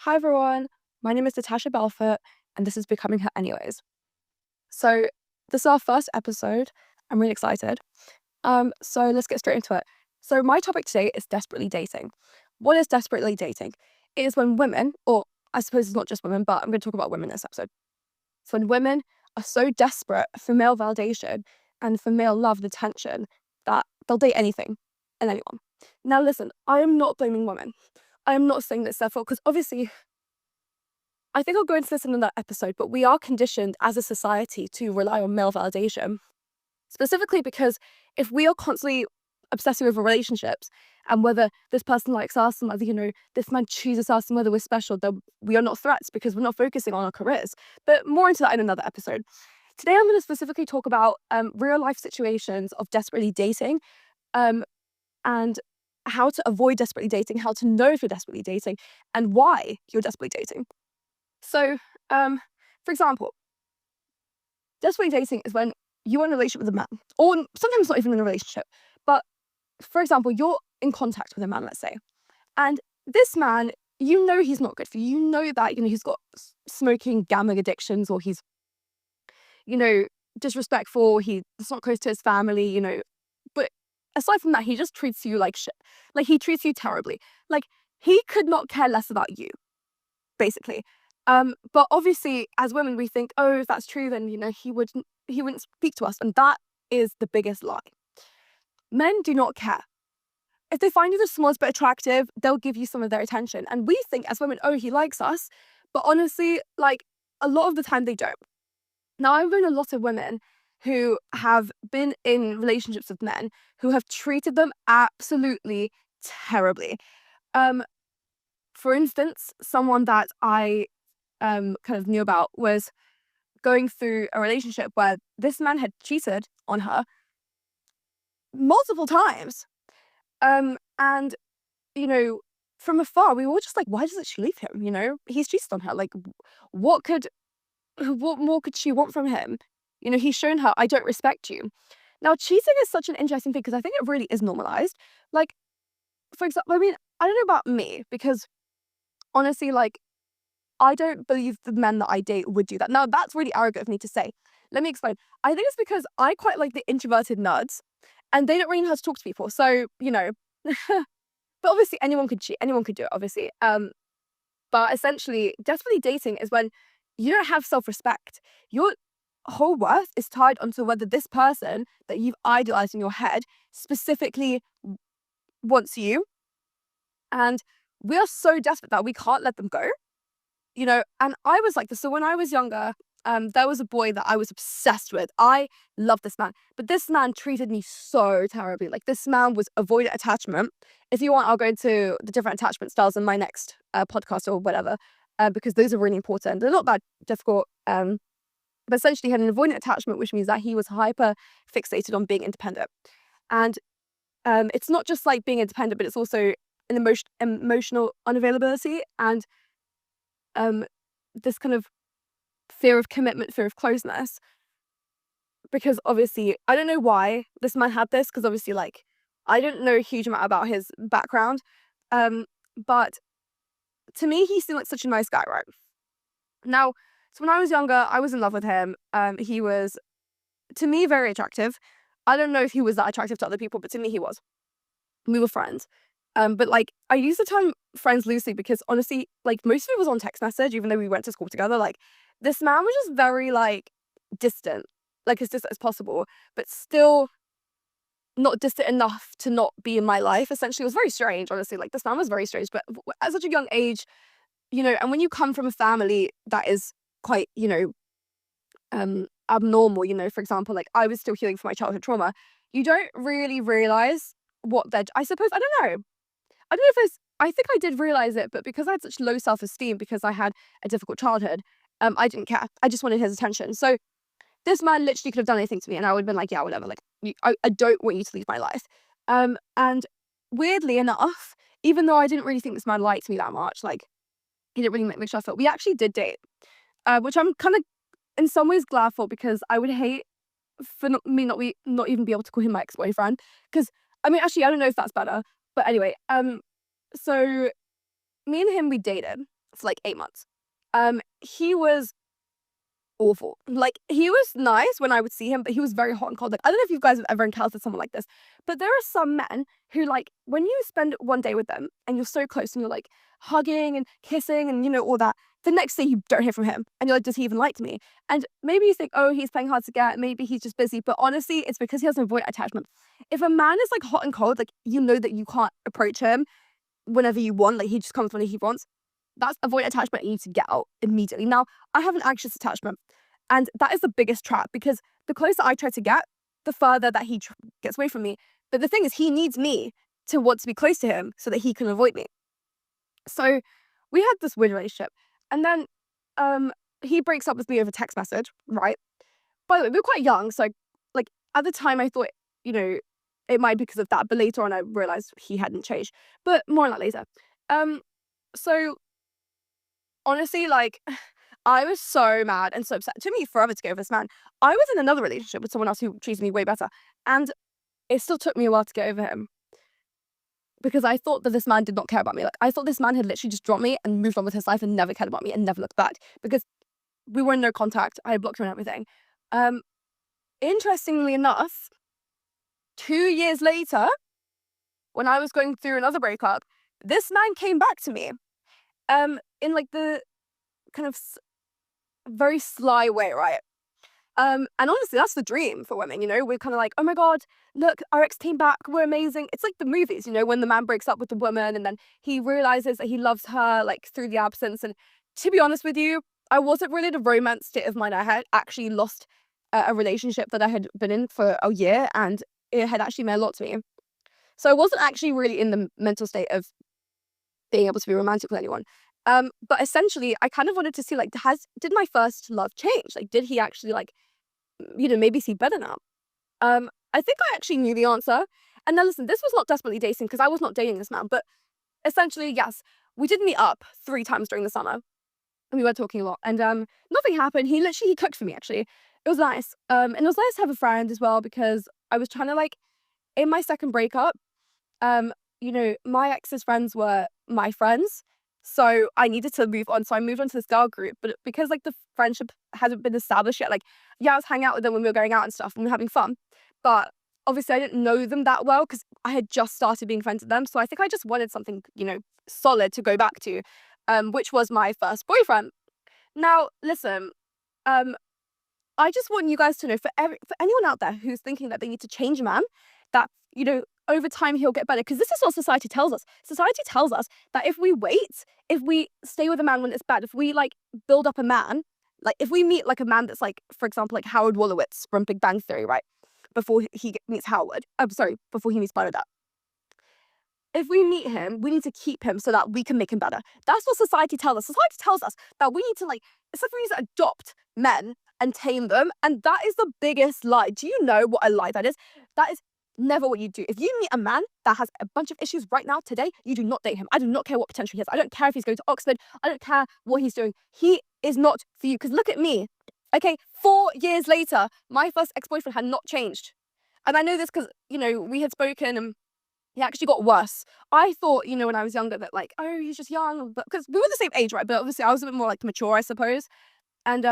Hi everyone, my name is Natasha Bellefort, and this is Becoming Her Anyways. So this is our first episode. I'm really excited. So let's get straight into it. So my topic today is desperately dating. What is desperately dating? It is when women, or I suppose it's not just women, but I'm going to talk about women in this episode. It's when women are so desperate for male validation and for male love and attention that they'll date anything and anyone. Now listen, I am not blaming women. I am not saying that it's their fault, because obviously I think I'll go into this in another episode, but we are conditioned as a society to rely on male validation. Specifically because if we are constantly obsessing over relationships and whether this person likes us and whether, this man chooses us and whether we're special, then we are not threats because we're not focusing on our careers. But more into that in another episode. Today I'm going to specifically talk about real life situations of desperately dating, and how to avoid desperately dating, how to know if you're desperately dating, and why you're desperately dating. So, for example, desperately dating is when you're in a relationship with a man, or sometimes not even in a relationship, but for example, you're in contact with a man, let's say, and this man, he's not good for you. You know that, he's got smoking, gambling addictions, or he's, disrespectful, he's not close to his family, but aside from that, he just treats you like shit. Like, he treats you terribly. Like, he could not care less about you, basically. But obviously, as women, we think, oh, if that's true, then he wouldn't speak to us, and that is the biggest lie. Men do not care. If they find you the smallest bit attractive, they'll give you some of their attention, and we think as women, oh, he likes us, but honestly, like, a lot of the time they don't. Now, I've known a lot of women who have been in relationships with men who have treated them absolutely terribly. For instance, someone that I kind of knew about was going through a relationship where this man had cheated on her multiple times. And, from afar, we were just like, why doesn't she leave him? He's cheated on her. Like, what more could she want from him? He's shown her, I don't respect you. Now, cheating is such an interesting thing because I think it really is normalized. Like, for example, I mean, I don't know about me because honestly, like, I don't believe the men that I date would do that. Now, that's really arrogant of me to say. Let me explain. I think it's because I quite like the introverted nerds, and they don't really know how to talk to people. So, but obviously anyone could cheat. Anyone could do it, obviously. But essentially, desperately dating is when you don't have self-respect. Your whole worth is tied onto whether this person that you've idolized in your head specifically wants you. And we are so desperate that we can't let them go. And I was like this. So when I was younger, there was a boy that I was obsessed with. I loved this man, but this man treated me so terribly. Like, this man was avoidant attachment. If you want, I'll go into the different attachment styles in my next podcast or whatever, because those are really important. They're not that difficult. But essentially, he had an avoidant attachment, which means that he was hyper fixated on being independent. And it's not just like being independent, but it's also an emotional unavailability and this kind of fear of commitment, fear of closeness. Because obviously, I don't know why this man had this, because obviously, like, I don't know a huge amount about his background. But to me, he seemed like such a nice guy, right? Now, so when I was younger, I was in love with him. He was, to me, very attractive. I don't know if he was that attractive to other people, but to me, he was. We were friends. But like, I use the term friends loosely because honestly, like, most of it was on text message, even though we went to school together. Like, this man was just very, like, distant, like, as distant as possible, but still not distant enough to not be in my life. Essentially, it was very strange, honestly. Like, this man was very strange, but at such a young age, and when you come from a family that is quite, abnormal, for example, like, I was still healing from my childhood trauma, you don't really realize what they're, I suppose, I don't know. I think I did realize it, but because I had such low self-esteem, because I had a difficult childhood, I didn't care. I just wanted his attention. So this man literally could have done anything to me, and I would have been like, yeah, whatever. Like, I don't want you to leave my life. And weirdly enough, even though I didn't really think this man liked me that much, like, he didn't really make me sure I felt, we actually did date, which I'm kind of in some ways glad for, because I would hate for not even be able to call him my ex-boyfriend. Because I mean, actually, I don't know if that's better. But anyway, so me and him, we dated for like 8 months. He was awful. Like, he was nice when I would see him, but he was very hot and cold. Like, I don't know if you guys have ever encountered someone like this, but there are some men who, like, when you spend one day with them and you're so close and you're like hugging and kissing and, you know, all that, the next day you don't hear from him and you're like, does he even like me? And maybe you think, oh, he's playing hard to get, maybe he's just busy, but honestly, it's because he has an avoidant attachment. If a man is like hot and cold, like, you know that you can't approach him whenever you want, like, he just comes when he wants. That's avoidant attachment. You need to get out immediately. Now, I have an anxious attachment, and that is the biggest trap, because the closer I try to get, the further that he gets away from me. But the thing is, he needs me to want to be close to him so that he can avoid me. So we had this weird relationship, and then he breaks up with me over text message, right? By the way, we were quite young, so like at the time I thought, you know, it might be because of that, but later on I realized he hadn't changed. But more on that later. So honestly, like, I was so mad and so upset. It took me forever to get over this man. I was in another relationship with someone else who treated me way better, and it still took me a while to get over him, because I thought that this man did not care about me. Like, I thought this man had literally just dropped me and moved on with his life and never cared about me and never looked back, because we were in no contact. I had blocked him and everything. Interestingly enough, 2 years later, when I was going through another breakup, this man came back to me, in like the kind of very sly way, right? And honestly, that's the dream for women, you know? We're kind of like, oh my God, look, our ex came back, we're amazing. It's like the movies, you know, when the man breaks up with the woman and then he realizes that he loves her, like, through the absence. And to be honest with you, I wasn't really in a romance state of mind. I had actually lost a relationship that I had been in for a year, and it had actually meant a lot to me. So I wasn't actually really in the mental state of being able to be romantic with anyone. But essentially, I kind of wanted to see, like, did my first love change? Like, did he actually, like, you know, maybe see better now? I think I actually knew the answer. And now listen, this was not desperately dating, because I was not dating this man, but essentially, yes, we did meet up 3 times during the summer, and we were talking a lot, and nothing happened. He cooked for me, actually. It was nice. And it was nice to have a friend as well, because I was trying to, like, in my second breakup, you know, my ex's friends were my friends, so I needed to move on. So I moved on to this girl group, but because, like, the friendship hadn't been established yet, like, yeah, I was hanging out with them when we were going out and stuff, and we were having fun, but obviously I didn't know them that well because I had just started being friends with them. So I think I just wanted something, you know, solid to go back to, which was my first boyfriend. Now, listen, um, I just want you guys to know, for anyone out there who's thinking that they need to change a man, that, you know, over time he'll get better, because this is what society tells us. Society tells us that if we wait, if we stay with a man when it's bad, if we, like, build up a man, like, if we meet, like, a man that's, like, for example, like Howard Wolowitz from Big Bang Theory, right? Before he meets Howard. I'm sorry, before he meets Bernadette. If we meet him, we need to keep him so that we can make him better. That's what society tells us. Society tells us that we need to, like, it's like we need to adopt men and tame them, and that is the biggest lie. Do you know what a lie that is? That is never what you do. If you meet a man that has a bunch of issues right now, today, you do not date him. I do not care what potential he has. I don't care if he's going to Oxford. I don't care what he's doing. He is not for you, because look at me. Okay, 4 years later, my first ex-boyfriend had not changed. And I know this because, you know, we had spoken and he actually got worse. I thought, you know, when I was younger that, like, oh, he's just young, but because we were the same age, right? But obviously I was a bit more, like, mature, I suppose. And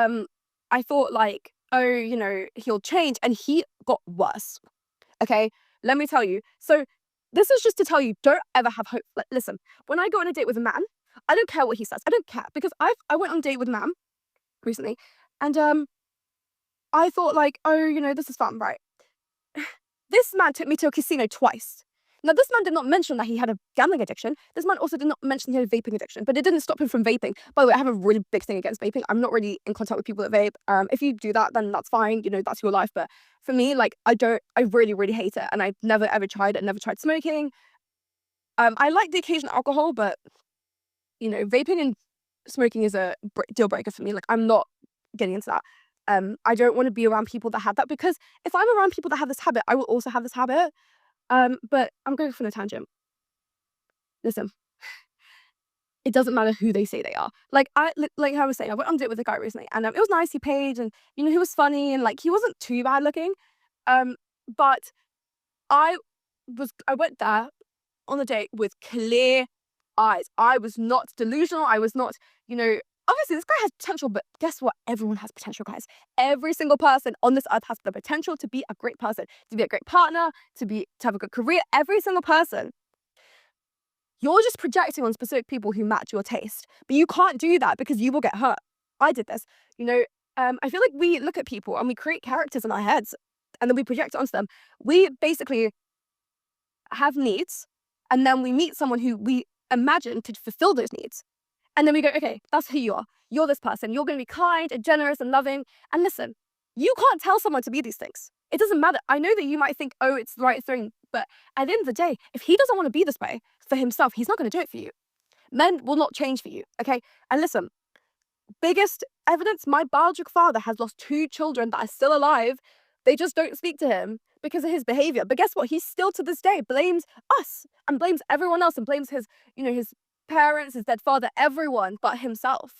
I thought, like, oh, you know, he'll change, and he got worse. Okay, let me tell you. So this is just to tell you, don't ever have hope. Like, listen, when I go on a date with a man, I don't care what he says. I don't care, because I went on a date with a man recently, and I thought, like, oh, you know, this is fun, right? This man took me to a casino twice. Now, this man did not mention that he had a gambling addiction. This man also did not mention he had a vaping addiction, but it didn't stop him from vaping. By the way, I have a really big thing against vaping. I'm not really in contact with people that vape. If you do that, then that's fine. You know, that's your life. But for me, like, I really, really hate it. And I've never, ever tried it. Never tried smoking. I like the occasional alcohol, but, you know, vaping and smoking is a deal breaker for me. Like, I'm not getting into that. I don't want to be around people that have that, because if I'm around people that have this habit, I will also have this habit. But I'm going for a tangent. Listen, it doesn't matter who they say they are. Like how I was saying, I went on a date with a guy recently, and it was nice. He paid, and, you know, he was funny, and, like, he wasn't too bad looking. But I went there on the date with clear eyes. I was not delusional. I was not, you know, obviously this guy has potential, but guess what? Everyone has potential, guys. Every single person on this earth has the potential to be a great person, to be a great partner, to have a good career. Every single person. You're just projecting on specific people who match your taste, but you can't do that because you will get hurt. I did this, you know. I feel like we look at people and we create characters in our heads, and then we project it onto them. We basically have needs, and then we meet someone who we imagine to fulfill those needs, and then we go, okay, that's who you are. You're this person. You're going to be kind and generous and loving. And listen, you can't tell someone to be these things. It doesn't matter. I know that you might think, oh, it's the right thing, but at the end of the day, if he doesn't want to be this way for himself, he's not going to do it for you. Men will not change for you, okay? And listen, biggest evidence, my biological father has lost 2 children that are still alive. They just don't speak to him because of his behavior. But guess what? He still to this day blames us and blames everyone else and blames his, you know, his parents, his dead father, everyone but himself.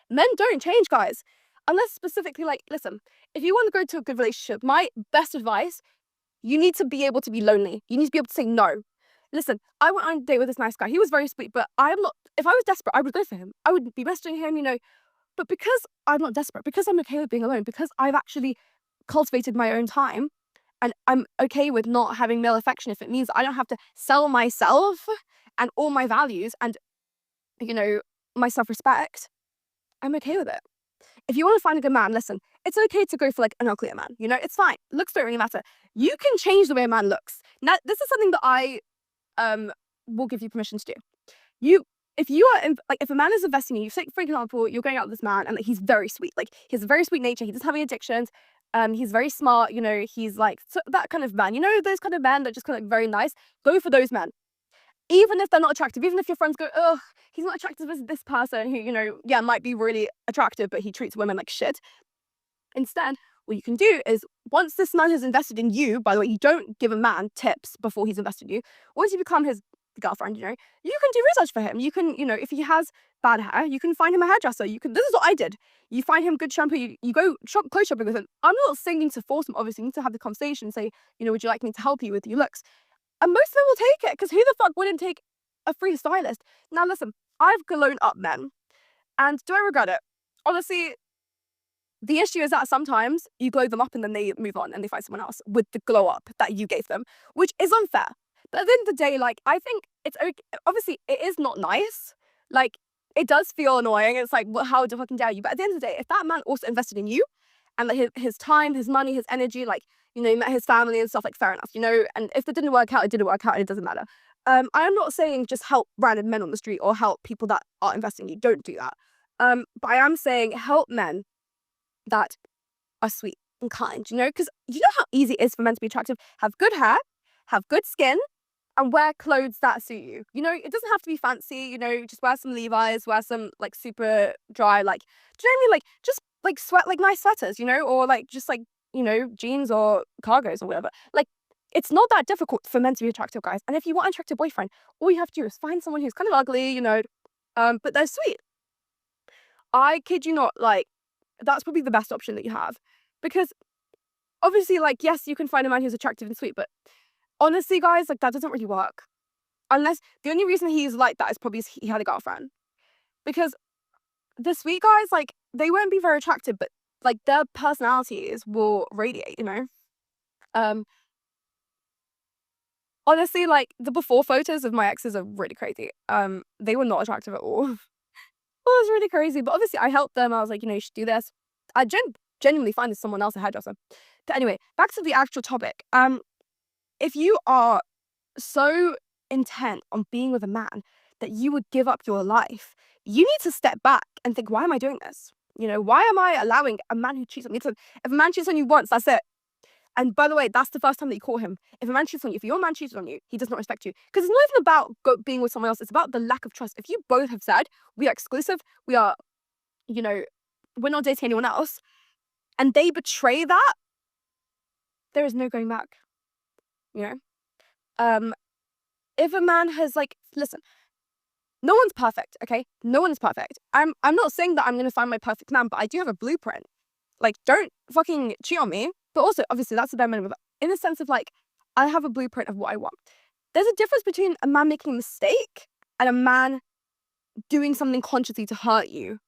Men don't change, guys. Unless specifically, like, listen, if you want to go to a good relationship, my best advice, you need to be able to be lonely. You need to be able to say no. Listen, I went on a date with this nice guy. He was very sweet, but I'm not, if I was desperate, I would go for him. I would be messaging him, you know, but because I'm not desperate, because I'm okay with being alone, because I've actually cultivated my own time, and I'm okay with not having male affection if it means I don't have to sell myself and all my values and, you know, my self-respect, I'm okay with it. If you want to find a good man, listen, it's okay to go for like an uglier man, you know, it's fine. Looks don't really matter. You can change the way a man looks. Now, this is something that I will give you permission to do. If you are like, if a man is investing in you, say for example, you're going out with this man and like, he's very sweet, like he has a very sweet nature, he doesn't have any addictions, he's very smart, you know, he's like that kind of man, you know, those kind of men that just kind of like very nice. Go for those men, even if they're not attractive, even if your friends go, ugh, he's not attractive as this person who, you know, yeah, might be really attractive, but he treats women like shit. Instead, what you can do is, once this man has invested in you, by the way, you don't give a man tips before he's invested in you. Once you become his girlfriend, you know, you can do research for him. You can, you know, if he has bad hair, you can find him a hairdresser. You can, this is what I did. You find him good shampoo, you go clothes shopping with him. I'm not saying you need to force him, obviously. You need to have the conversation and say, you know, would you like me to help you with your looks? And most of them will take it, because who the fuck wouldn't take a free stylist? Now listen, I've grown up men, and do I regret it? Honestly, the issue is that sometimes you glow them up and then they move on and they find someone else with the glow up that you gave them, which is unfair. But at the end of the day, like, I think it's okay. Obviously, it is not nice. Like, it does feel annoying. It's like, well, how fucking dare you? But at the end of the day, if that man also invested in you and like his time, his money, his energy, like, you know, he met his family and stuff, like, fair enough, you know, and if it didn't work out, it didn't work out and it doesn't matter. I am not saying just help random men on the street or help people that are investing in you. Don't do that. But I am saying help men that are sweet and kind, you know, because you know how easy it is for men to be attractive, have good hair, have good skin, and wear clothes that suit you. You know, it doesn't have to be fancy, you know, just wear some Levi's, wear some like super dry, like, do you know what I mean? Like, just like sweat, like nice sweaters, you know, or like just like, you know, jeans or cargos or whatever. Like, it's not that difficult for men to be attractive, guys. And if you want an attractive boyfriend, all you have to do is find someone who's kind of ugly, you know, but they're sweet. I kid you not, like, that's probably the best option that you have. Because obviously, like, yes, you can find a man who's attractive and sweet, but honestly, guys, like, that doesn't really work. Unless the only reason he's like that is probably he had a girlfriend. Because the sweet guys, like, they won't be very attractive, but like their personalities will radiate, you know? Honestly, like, the before photos of my exes are really crazy. They were not attractive at all. It was really crazy. But obviously I helped them. I was like, you know, you should do this. I genuinely find someone else a hairdresser. But anyway, back to the actual topic. If you are so intent on being with a man that you would give up your life, you need to step back and think, why am I doing this? You know, why am I allowing a man who cheats on me to, if a man cheats on you once, that's it. And by the way, that's the first time that you call him. If a man cheats on you, if your man cheats on you, he does not respect you. Because it's not even about being with someone else. It's about the lack of trust. If you both have said, we are exclusive, we are, you know, we're not dating anyone else, and they betray that, there is no going back, you know? If a man has, like, listen, no one's perfect, okay? No one is perfect. I'm not saying that I'm going to find my perfect man, but I do have a blueprint. Like, don't fucking cheat on me. But also, obviously, that's the bare minimum. In the sense of, like, I have a blueprint of what I want. There's a difference between a man making a mistake and a man doing something consciously to hurt you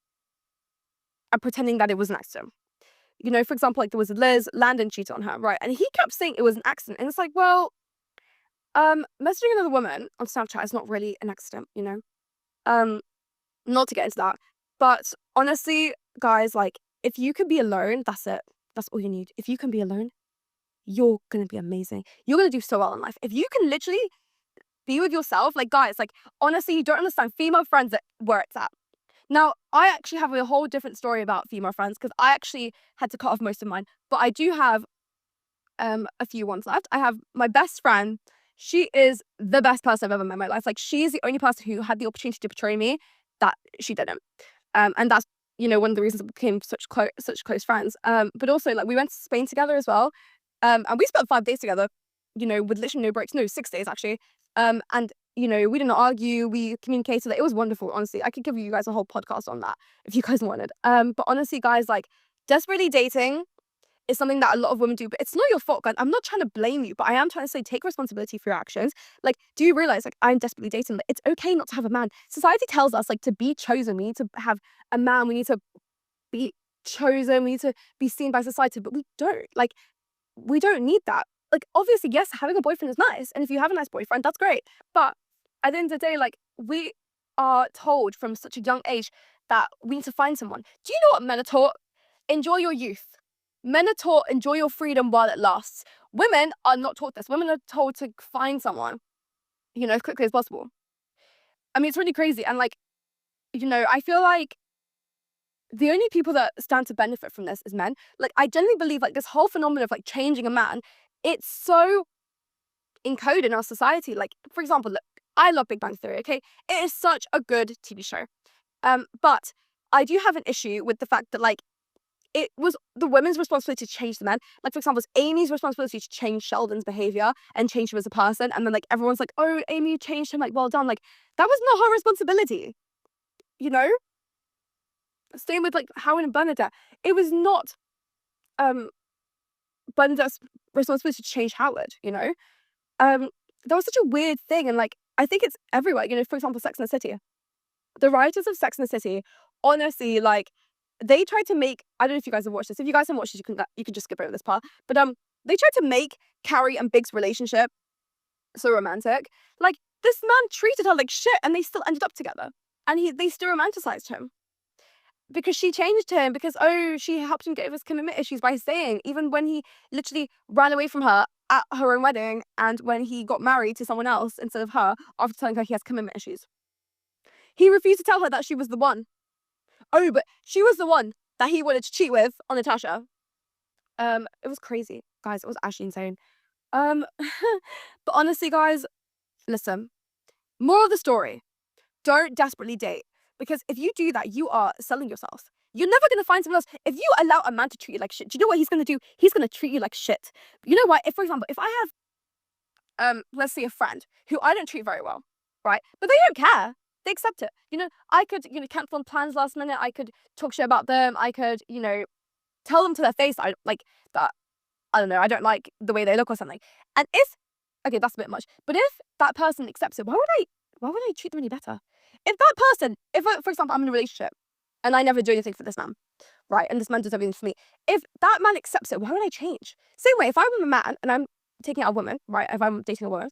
and pretending that it was an accident. You know, for example, like there was Liz, Landon cheated on her, right? And he kept saying it was an accident. And it's like, well, messaging another woman on Snapchat is not really an accident, you know? Not to get into that. But honestly, guys, like, if you can be alone, that's it. That's all you need. If you can be alone, you're gonna be amazing. You're gonna do so well in life. If you can literally be with yourself, like, guys, like, honestly, you don't understand female friends that where it's at. Now, I actually have a whole different story about female friends because I actually had to cut off most of mine, but I do have a few ones left. I have my best friend. She is the best person I've ever met in my life. Like, she is the only person who had the opportunity to betray me that she didn't. And that's, you know, one of the reasons we became such close friends. But also, like, we went to Spain together as well. And we spent 5 days together, you know, with literally no breaks. No, 6 days actually. And you know, we didn't argue. We communicated. It was wonderful. Honestly, I could give you guys a whole podcast on that if you guys wanted. But honestly, guys, like, desperately dating is something that a lot of women do, but it's not your fault, guys. I'm not trying to blame you, but I am trying to say take responsibility for your actions. Like, do you realize, like, I'm desperately dating? Like, it's okay not to have a man. Society tells us, like, to be chosen, we need to have a man, we need to be chosen, we need to be seen by society, but we don't. Like, we don't need that. Like, obviously, yes, having a boyfriend is nice, and if you have a nice boyfriend, that's great. But at the end of the day, like, we are told from such a young age that we need to find someone. Do you know what men are taught? Enjoy your youth. Men are taught enjoy your freedom while it lasts. Women are not taught this. Women are told to find someone, you know, as quickly as possible. I mean, it's really crazy. And, like, you know, I feel like the only people that stand to benefit from this is men. Like, I genuinely believe, like, this whole phenomenon of, like, changing a man, it's so encoded in our society. Like, for example, look, I love Big Bang Theory, okay? It is such a good TV show. But I do have an issue with the fact that, like, it was the women's responsibility to change the men. Like, for example, it's Amy's responsibility to change Sheldon's behavior and change him as a person. And then, like, everyone's like, oh, Amy changed him. Like, well done. Like, that was not her responsibility, you know? Same with, like, Howard and Bernadette. It was not Bernadette's responsibility to change Howard, you know? That was such a weird thing. And, like, I think it's everywhere. You know, for example, Sex and the City. The writers of Sex and the City, honestly, like, they tried to make, I don't know if you guys have watched this. If you guys haven't watched this, you can just skip over this part. But they tried to make Carrie and Big's relationship so romantic. Like, this man treated her like shit, and they still ended up together. And they still romanticized him because she changed him. Because, oh, she helped him get over his commitment issues by staying, even when he literally ran away from her at her own wedding, and when he got married to someone else instead of her after telling her he has commitment issues. He refused to tell her that she was the one. Oh, but she was the one that he wanted to cheat with on Natasha. It was crazy, guys. It was actually insane. But honestly, guys, listen. Moral of the story: don't desperately date, because if you do that, you are selling yourself. You're never gonna find someone else. If you allow a man to treat you like shit, do you know what he's gonna do? He's gonna treat you like shit. You know what? If, for example, if I have let's say a friend who I don't treat very well, right? But they don't care. They accept it. You know, I could, you know, cancel on plans last minute. I could talk shit about them. I could, you know, tell them to their face I like that. I don't know. I don't like the way they look or something. And if, okay, that's a bit much. But if that person accepts it, why would I treat them any better? If that person, if for example, I'm in a relationship and I never do anything for this man, right? And this man does everything for me. If that man accepts it, why would I change? Same way, if I'm a man and I'm taking out a woman, right? If I'm dating a woman,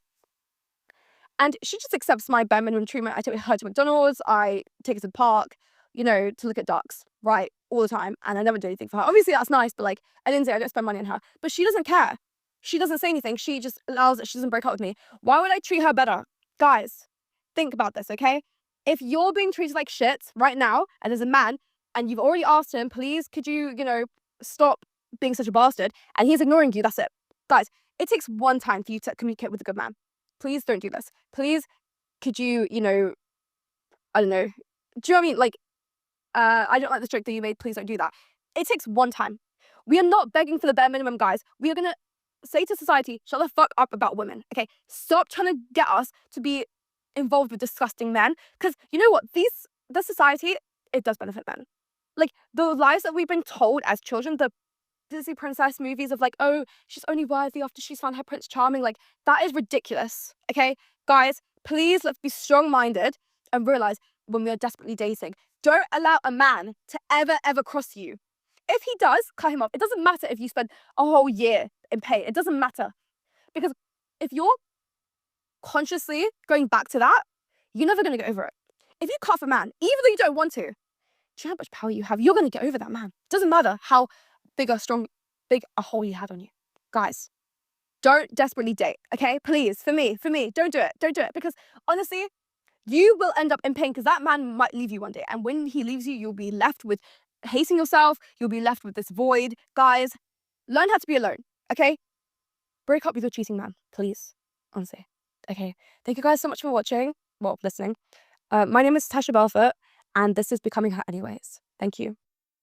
and she just accepts my bare minimum treatment. I take her to McDonald's, I take her to the park, you know, to look at ducks, right, all the time, and I never do anything for her. Obviously, that's nice, but, like, at the end of the day, I don't spend money on her. But she doesn't care. She doesn't say anything. She just allows it. She doesn't break up with me. Why would I treat her better? Guys, think about this, okay? If you're being treated like shit right now, and as a man, and you've already asked him, please, could you, you know, stop being such a bastard, and he's ignoring you, that's it. Guys, it takes one time for you to communicate with a good man. Please don't do this. Please, could you, you know, I don't know. Do you know what I mean? Like, I don't like the joke that you made. Please don't do that. It takes one time. We are not begging for the bare minimum, guys. We are going to say to society, shut the fuck up about women. Okay? Stop trying to get us to be involved with disgusting men. Because you know what? The society, it does benefit men. Like, the lies that we've been told as children, the Disney princess movies of, like, oh, she's only worthy after she's found her Prince Charming. Like, that is ridiculous. Okay? Guys, please, let's be strong-minded. and realize when we are desperately dating, don't allow a man to ever cross you. If he does, cut him off. It doesn't matter if you spend a whole year in pain. It doesn't matter. Because if you're consciously going back to that, you're never going to get over it. If you cut off a man, even though you don't want to, do you know how much power you have? You're going to get over that man. Doesn't matter how big a hole you had on you. Guys, don't desperately date, okay? Please, for me, don't do it. Don't do it. Because honestly, you will end up in pain because that man might leave you one day. And when he leaves you, you'll be left with hating yourself. You'll be left with this void. Guys, learn how to be alone, okay? Break up with your cheating man, please. Honestly. Okay. Thank you guys so much for watching. Well, listening. My name is Natasha Bellefort, and this is Becoming Her Anyways. Thank you.